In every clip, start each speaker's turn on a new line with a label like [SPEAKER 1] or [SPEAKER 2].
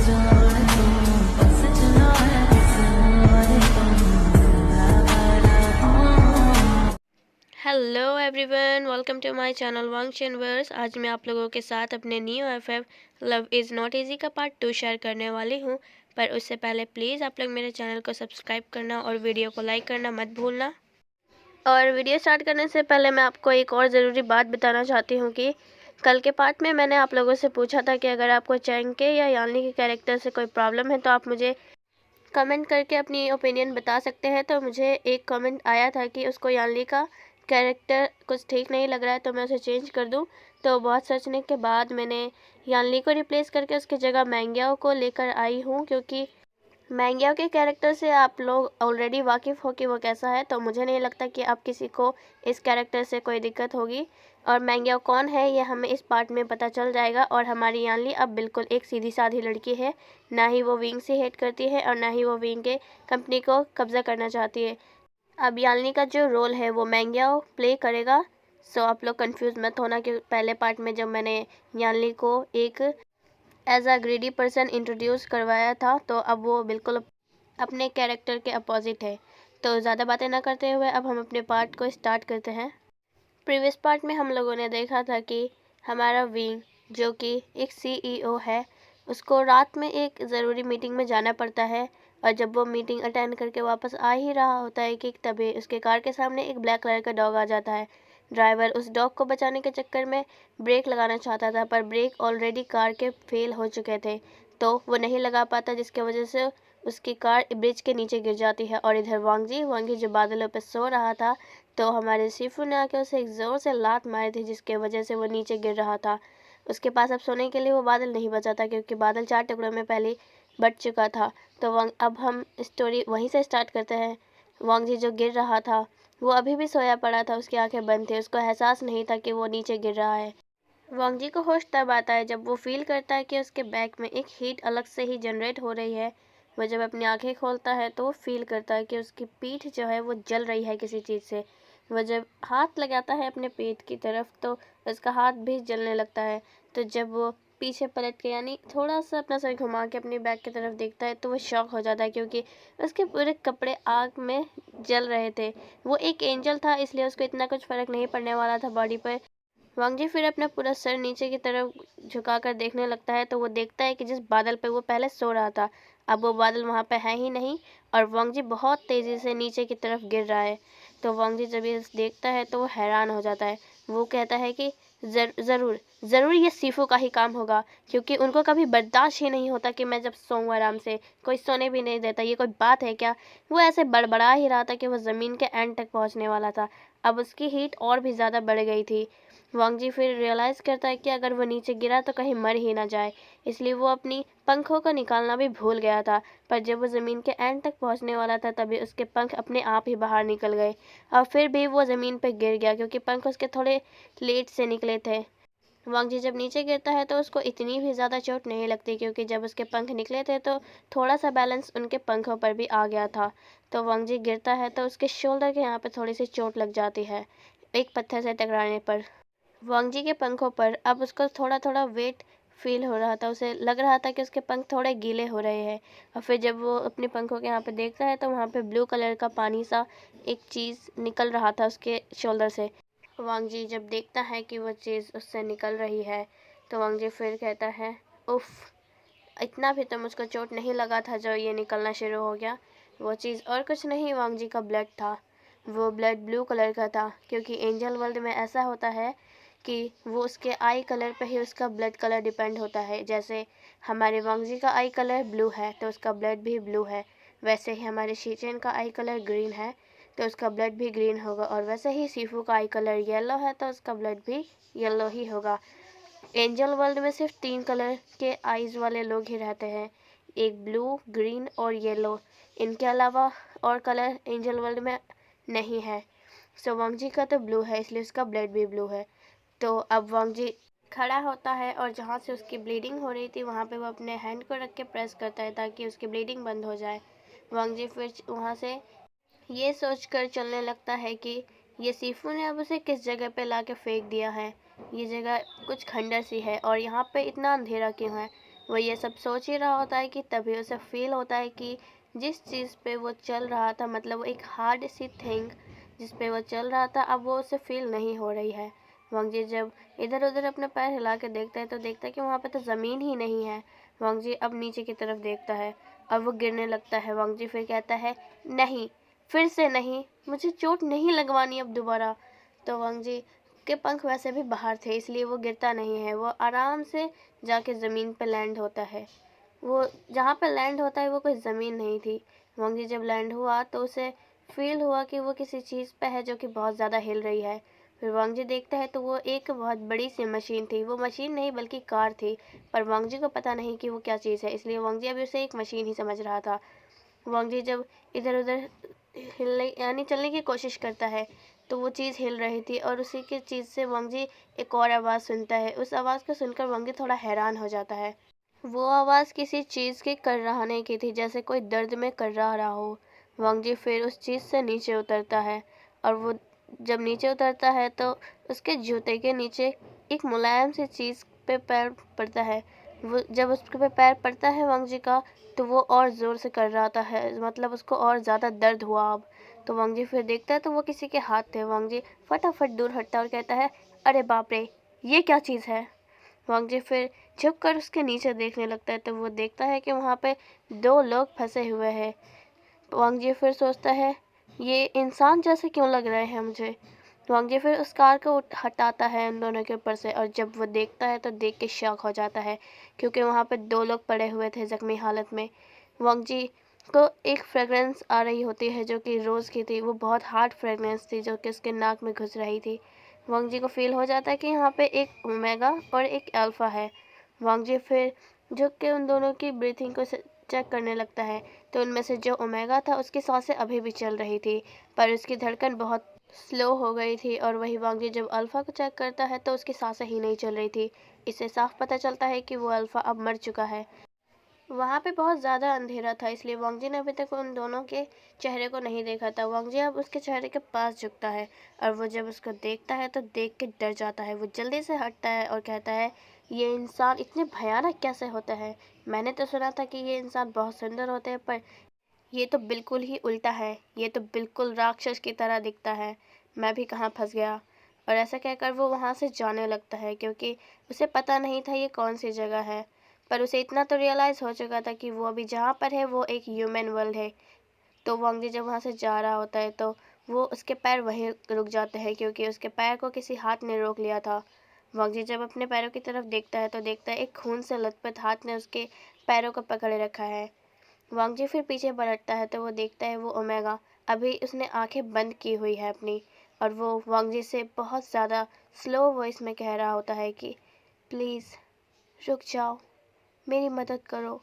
[SPEAKER 1] Hello everyone, welcome to my channel Wang's universe. आज मैं आप लोगों के साथ अपने new FF love is not easy का पार्ट 2 शेयर करने वाली हूं। पर उससे पहले प्लीज़ आप लोग मेरे चैनल को सब्सक्राइब करना और वीडियो को लाइक करना मत भूलना। और वीडियो स्टार्ट करने से पहले मैं आपको एक और ज़रूरी बात बताना चाहती हूँ कि कल के पार्ट में मैंने आप लोगों से पूछा था कि अगर आपको चैंके या यानी के कैरेक्टर से कोई प्रॉब्लम है तो आप मुझे कमेंट करके अपनी ओपिनियन बता सकते हैं। तो मुझे एक कमेंट आया था कि उसको यानली का कैरेक्टर कुछ ठीक नहीं लग रहा है तो मैं उसे चेंज कर दूं। तो बहुत सोचने के बाद मैंने यानली को रिप्लेस करके उसकी जगह मैंग्याओ को लेकर आई हूं, क्योंकि मैंग्याओ के कैरेक्टर से आप लोग ऑलरेडी वाकिफ़ हो कि वो कैसा है। तो मुझे नहीं लगता कि आप किसी को इस कैरेक्टर से कोई दिक्कत होगी। और मैंग्याओ कौन है ये हमें इस पार्ट में पता चल जाएगा। और हमारी यानली अब बिल्कुल एक सीधी साधी लड़की है, ना ही वो विंग से हेट करती है और ना ही वो विंग के कंपनी को कब्जा करना चाहती है। अब यानली का जो रोल है वो मैंग्याओ प्ले करेगा। सो आप लोग कंफ्यूज मत होना कि पहले पार्ट में जब मैंने यानली को एक as a greedy person introduce करवाया था तो अब वो बिल्कुल अपने कैरेक्टर के अपोजिट है। तो ज़्यादा बातें ना करते हुए अब हम अपने पार्ट को स्टार्ट करते हैं। प्रीवियस पार्ट में हम लोगों ने देखा था कि हमारा विंग जो कि एक सीईओ है, उसको रात में एक ज़रूरी मीटिंग में जाना पड़ता है। और जब वो मीटिंग अटेंड करके वापस आ ही रहा होता है कि तभी उसके कार के सामने एक ब्लैक कलर का डॉग आ जाता है। ड्राइवर उस डॉग को बचाने के चक्कर में ब्रेक लगाना चाहता था, पर ब्रेक ऑलरेडी कार के फेल हो चुके थे तो वो नहीं लगा पाता, जिसके वजह से उसकी कार ब्रिज के नीचे गिर जाती है। और इधर वांगी जो बादलों पर सो रहा था, तो हमारे सीफू ने आके उसे एक ज़ोर से लात मारी थी, जिसके वजह से वो नीचे गिर रहा था। उसके पास अब सोने के लिए वो बादल नहीं बचा था, क्योंकि बादल 4 टुकड़ों में पहले बट चुका था। तो अब हम स्टोरी वहीं से स्टार्ट करते हैं। वांगजी जो गिर रहा था वो अभी भी सोया पड़ा था, उसकी आंखें बंद थी, उसको एहसास नहीं था कि वो नीचे गिर रहा है। वांगजी को होश तब आता है जब वो फील करता है कि उसके बैक में एक हीट अलग से ही जनरेट हो रही है। वो जब अपनी आंखें खोलता है तो वो फील करता है कि उसकी पीठ जो है वो जल रही है किसी चीज़ से। वो जब हाथ लगाता है अपने पेट की तरफ तो उसका हाथ भी जलने लगता है। तो जब वो पीछे पलट के यानी थोड़ा सा अपना सर घुमा के अपनी बैक की तरफ देखता है तो वो शॉक हो जाता है, क्योंकि उसके पूरे कपड़े आग में जल रहे थे। वो एक एंजल था, इसलिए उसको इतना कुछ फ़र्क नहीं पड़ने वाला था बॉडी पर। वांगजी फिर अपना पूरा सर नीचे की तरफ झुकाकर देखने लगता है तो वो देखता है कि जिस बादल पे वो पहले सो रहा था अब वो बादल वहाँ पे है ही नहीं, और वांगजी बहुत तेज़ी से नीचे की तरफ गिर रहा है। तो वांगजी जब ये देखता है तो वो हैरान हो जाता है। वो कहता है कि ज़रूर ज़रूर ये सीफू का ही काम होगा, क्योंकि उनको कभी बर्दाश्त ही नहीं होता कि मैं जब सोऊं आराम से, कोई सोने भी नहीं देता। ये कोई बात है क्या? वो ऐसे बड़बड़ा ही रहा था कि वो ज़मीन के एंड तक पहुँचने वाला था। अब उसकी हीट और भी ज़्यादा बढ़ गई थी। वांगजी फिर रियलाइज़ करता है कि अगर वो नीचे गिरा तो कहीं मर ही ना जाए, इसलिए वो अपनी पंखों को निकालना भी भूल गया था। पर जब वो ज़मीन के एंड तक पहुंचने वाला था तभी उसके पंख अपने आप ही बाहर निकल गए। और फिर भी वो ज़मीन पर गिर गया, क्योंकि पंख उसके थोड़े लेट से निकले थे। वांगजी जब नीचे गिरता है तो उसको इतनी भी ज़्यादा चोट नहीं लगती, क्योंकि जब उसके पंख निकले थे तो थोड़ा सा बैलेंस उनके पंखों पर भी आ गया था। तो वांगजी गिरता है तो उसके शोल्डर के यहाँ पर थोड़ी सी चोट लग जाती है एक पत्थर से टकराने पर। वांगजी के पंखों पर अब उसको थोड़ा थोड़ा वेट फील हो रहा था, उसे लग रहा था कि उसके पंख थोड़े गीले हो रहे हैं। और फिर जब वो अपने पंखों के यहाँ पे देखता है तो वहाँ पे ब्लू कलर का पानी सा एक चीज़ निकल रहा था उसके शोल्डर से। वांगजी जब देखता है कि वो चीज़ उससे निकल रही है तो वांगजी फिर कहता है, उफ़, इतना भी तो मुझको चोट नहीं लगा था जो ये निकलना शुरू हो गया। वो चीज़ और कुछ नहीं वांगजी का ब्लड था। वो ब्लड ब्लू कलर का था, क्योंकि एंजल वर्ल्ड में ऐसा होता है कि वो उसके आई कलर पे ही उसका ब्लड कलर डिपेंड होता है। जैसे हमारे वांगजी का आई कलर ब्लू है तो उसका ब्लड भी ब्लू है, वैसे ही हमारे शीचेन का आई कलर ग्रीन है तो उसका ब्लड भी ग्रीन होगा, और वैसे ही सीफू का आई कलर येलो है तो उसका ब्लड भी येलो ही होगा। एंजल वर्ल्ड में सिर्फ 3 कलर के आईज़ वाले लोग ही रहते हैं, एक ब्लू, ग्रीन और येलो। इनके अलावा और कलर एंजल वर्ल्ड में नहीं है। सो वांगजी का तो ब्लू है, इसलिए उसका ब्लड भी ब्लू है। तो अब वांगजी खड़ा होता है और जहाँ से उसकी ब्लीडिंग हो रही थी वहाँ पे वो अपने हैंड को रख के प्रेस करता है ताकि उसकी ब्लीडिंग बंद हो जाए। वांगजी फिर वहाँ से ये सोचकर चलने लगता है कि ये सीफू ने अब उसे किस जगह पे लाके फेंक दिया है। ये जगह कुछ खंडर सी है और यहाँ पे इतना अंधेरा क्यों है। वो ये सब सोच ही रहा होता है कि तभी उसे फील होता है कि जिस चीज़ पे वो चल रहा था, मतलब वो एक हार्ड सी थिंग जिस पे वो चल रहा था, अब वो उसे फील नहीं हो रही है। वांगजी जब इधर उधर अपने पैर हिला के देखता है तो देखता है कि वहाँ पे तो ज़मीन ही नहीं है। वांगजी अब नीचे की तरफ देखता है और वो गिरने लगता है। वांगजी फिर कहता है, नहीं, फिर से नहीं, मुझे चोट नहीं लगवानी अब दोबारा। तो वांगजी के पंख वैसे भी बाहर थे, इसलिए वो गिरता नहीं है। वो आराम से जाके ज़मीन पे लैंड होता है। वो जहाँ पे लैंड होता है वो कोई ज़मीन नहीं थी। वांगजी जब लैंड हुआ तो उसे फील हुआ कि वो किसी चीज़ पे है जो कि बहुत ज़्यादा हिल रही है। फिर वांगजी देखता है तो वो एक बहुत बड़ी सी मशीन थी। वो मशीन नहीं बल्कि कार थी, पर वांगजी को पता नहीं कि वो क्या चीज़ है, इसलिए वांगजी अभी उसे एक मशीन ही समझ रहा था। वांगजी जब इधर उधर हिलने यानी चलने की कोशिश करता है तो वो चीज़ हिल रही थी और उसी की चीज़ से वांगजी एक और आवाज़ सुनता है। उस आवाज़ को सुनकर वांगजी थोड़ा हैरान हो जाता है। वो आवाज़ किसी चीज़ के करराहने की थी, जैसे कोई दर्द में कर्रा रहा हो। वांगजी फिर उस चीज़ से नीचे उतरता है और वो जब नीचे उतरता है तो उसके जूते के नीचे एक मुलायम सी चीज़ पे पैर पड़ता है। वो जब उस पे पैर पड़ता है वांगजी का, तो वो और ज़ोर से कर्राता है, मतलब उसको और ज़्यादा दर्द हुआ अब। तो वांगजी फिर देखता है तो वो किसी के हाथ थे। वांगजी फटाफट दूर हटता है और कहता है, अरे बाप रे, ये क्या चीज़ है। वांगजी फिर झुक कर उसके नीचे देखने लगता है तो वो देखता है कि वहाँ पे दो लोग फंसे हुए हैं। वांगजी फिर सोचता है, ये इंसान जैसे क्यों लग रहे हैं मुझे। वांगजी फिर उस कार को हटाता है उन दोनों के ऊपर से, और जब वो देखता है तो देख के शॉक हो जाता है, क्योंकि वहाँ पे दो लोग पड़े हुए थे जख्मी हालत में। वांगजी को एक फ्रेगरेंस आ रही होती है जो कि रोज़ की थी। वो बहुत हार्ड फ्रेगरेंस थी जो कि उसके नाक में घुस रही थी। वांगजी को फील हो जाता है कि यहाँ पे एक ओमेगा और एक अल्फ़ा है। वांगजी फिर झुक के उन दोनों की ब्रीथिंग को चेक करने लगता है, तो उनमें से जो ओमेगा था उसकी सांसें अभी भी चल रही थी, पर उसकी धड़कन बहुत स्लो हो गई थी। और वही वांगजी जब अल्फ़ा को चेक करता है तो उसकी सांसें ही नहीं चल रही थी। इससे साफ पता चलता है कि वो अल्फ़ा अब मर चुका है। वहाँ पे बहुत ज़्यादा अंधेरा था, इसलिए वांगजी ने अभी तक उन दोनों के चेहरे को नहीं देखा था। वांगजी अब उसके चेहरे के पास झुकता है और वो जब उसको देखता है तो देख के डर जाता है। वो जल्दी से हटता है और कहता है, ये इंसान इतने भयानक कैसे होते हैं। मैंने तो सुना था कि ये इंसान बहुत सुंदर होते हैं, पर ये तो बिल्कुल ही उल्टा है। ये तो बिल्कुल राक्षस की तरह दिखता है। मैं भी कहाँ फंस गया। और ऐसा कहकर वो वहाँ से जाने लगता है, क्योंकि उसे पता नहीं था ये कौन सी जगह है। पर उसे इतना तो रियलाइज़ हो चुका था कि वो अभी जहाँ पर है वो एक ह्यूमन वर्ल्ड है। तो वांगजी जब वहाँ से जा रहा होता है तो वो उसके पैर वहीं रुक जाते हैं, क्योंकि उसके पैर को किसी हाथ ने रोक लिया था। वांगजी जब अपने पैरों की तरफ देखता है तो देखता है एक खून से लथपथ हाथ ने उसके पैरों को पकड़े रखा है। वांगजी फिर पीछे पलटता है तो वो देखता है वो ओमेगा अभी उसने आंखें बंद की हुई है अपनी, और वो वांगजी से बहुत ज़्यादा स्लो वॉइस में कह रहा होता है कि प्लीज़ रुक जाओ, मेरी मदद करो।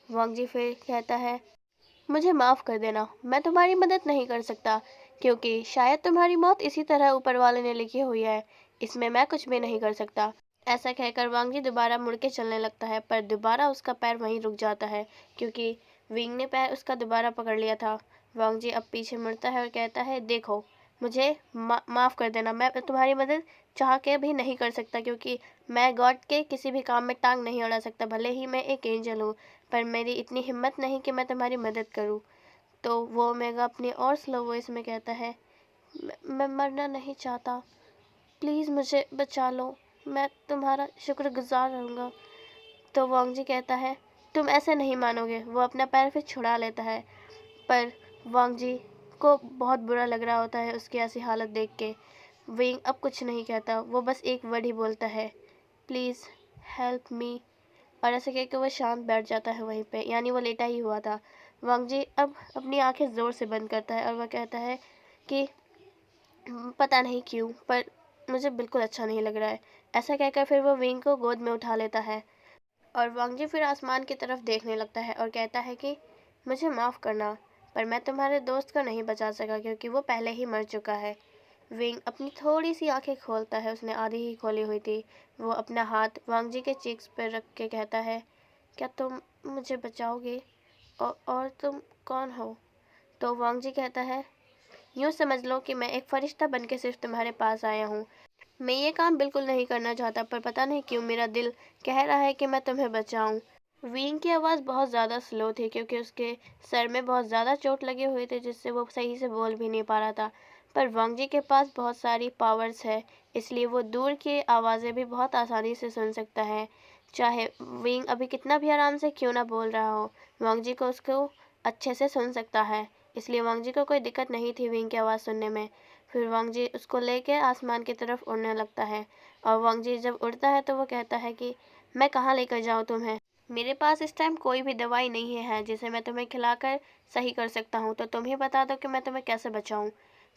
[SPEAKER 1] वांगजी फिर कहता है, मुझे माफ़ कर देना, मैं तुम्हारी मदद नहीं कर सकता, क्योंकि शायद तुम्हारी मौत इसी तरह ऊपर वाले ने लिखी हुई है। इसमें मैं कुछ भी नहीं कर सकता। ऐसा कहकर वांगजी दोबारा मुड़ के चलने लगता है, पर दोबारा उसका पैर वहीं रुक जाता है, क्योंकि विंग ने पैर उसका दोबारा पकड़ लिया था। वांगजी अब पीछे मुड़ता है और कहता है, देखो, मुझे माफ़ कर देना, मैं तुम्हारी मदद चाह के भी नहीं कर सकता, क्योंकि मैं गॉड के किसी भी काम में टांग नहीं अड़ा सकता। भले ही मैं एक एंजल हूँ, पर मेरी इतनी हिम्मत नहीं कि मैं तुम्हारी मदद करूँ। तो वो ओमेगा अपनी और स्लो वॉइस में कहता है, मैं मरना नहीं चाहता, प्लीज़ मुझे बचा लो, मैं तुम्हारा शुक्रगुजार रहूँगा। तो वांगजी कहता है, तुम ऐसे नहीं मानोगे। वो अपना पैर फिर छुड़ा लेता है, पर वांगजी को बहुत बुरा लग रहा होता है उसकी ऐसी हालत देख के। विंग अब कुछ नहीं कहता, वो बस एक वर्ड ही बोलता है, प्लीज़ हेल्प मी। और ऐसे कह के वो शांत बैठ जाता है वहीं पे, यानी वो लेटा ही हुआ था। वांगजी अब अपनी आंखें ज़ोर से बंद करता है और वह कहता है कि पता नहीं क्यों, पर मुझे बिल्कुल अच्छा नहीं लग रहा है। ऐसा कहकर फिर वो विंग को गोद में उठा लेता है और वांगजी फिर आसमान की तरफ देखने लगता है और कहता है कि मुझे माफ़ करना, पर मैं तुम्हारे दोस्त को नहीं बचा सका, क्योंकि वो पहले ही मर चुका है। विंग अपनी थोड़ी सी आंखें खोलता है, उसने आधी ही खोली हुई थी। वो अपना हाथ वांगजी के चीक्स पर रख के कहता है, क्या तुम मुझे बचाओगे? और तुम कौन हो? तो वांगजी कहता है, यूँ समझ लो कि मैं एक फरिश्ता बन के सिर्फ तुम्हारे पास आया हूँ। मैं ये काम बिल्कुल नहीं करना चाहता, पर पता नहीं क्यों मेरा दिल कह रहा है कि मैं तुम्हें बचाऊँ। विंग की आवाज़ बहुत ज़्यादा स्लो थी क्योंकि उसके सर में बहुत ज़्यादा चोट लगे हुए थे, जिससे वो सही से बोल भी नहीं पा रहा था। पर वांग जी के पास बहुत सारी पावर्स है, इसलिए वो दूर की आवाज़ें भी बहुत आसानी से सुन सकता है। चाहे विंग अभी कितना भी आराम से क्यों ना बोल रहा हो, वांग जी को उसको अच्छे से सुन सकता है। इसलिए वांग जी को कोई दिक्कत नहीं थी विंग की आवाज़ सुनने में। फिर वांग जी उसको लेके आसमान की तरफ उड़ने लगता है, और वांग जी जब उड़ता है तो वो कहता है कि मैं कहाँ लेकर जाऊँ तुम्हें, मेरे पास इस टाइम कोई भी दवाई नहीं है जिसे मैं तुम्हें खिलाकर सही कर सकता हूँ, तो तुम ही बता दो कि मैं तुम्हें कैसे बचाऊँ।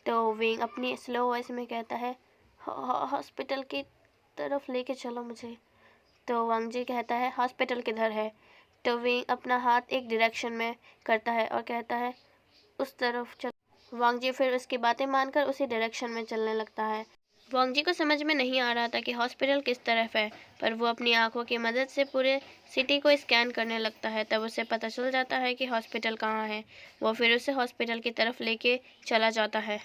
[SPEAKER 1] तो विंग अपनी स्लो वॉइस में कहता है, हॉस्पिटल की तरफ लेके चलो मुझे। तो वांग जी कहता है, हॉस्पिटल किधर है। तो विंग अपना हाथ एक डायरेक्शन में करता है और कहता है, उस तरफ चल। वांग जी फिर उसकी बातें मानकर उसी डायरेक्शन में चलने लगता है। वांग जी को समझ में नहीं आ रहा था कि हॉस्पिटल किस तरफ है, पर वो अपनी आंखों की मदद से पूरे सिटी को स्कैन करने लगता है। तब उसे पता चल जाता है कि हॉस्पिटल कहाँ है। वो फिर उसे हॉस्पिटल की तरफ लेके चला जाता है।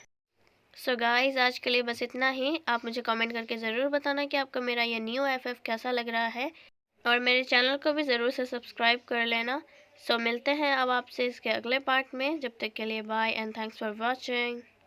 [SPEAKER 1] सो गाइस, आज के लिए बस इतना ही। आप मुझे कमेंट करके ज़रूर बताना कि आपको मेरा ये न्यू एफएफ कैसा लग रहा है, और मेरे चैनल को भी ज़रूर से सब्सक्राइब कर लेना। सो मिलते हैं अब आपसे इसके अगले पार्ट में। जब तक के लिए bye and thanks for watching.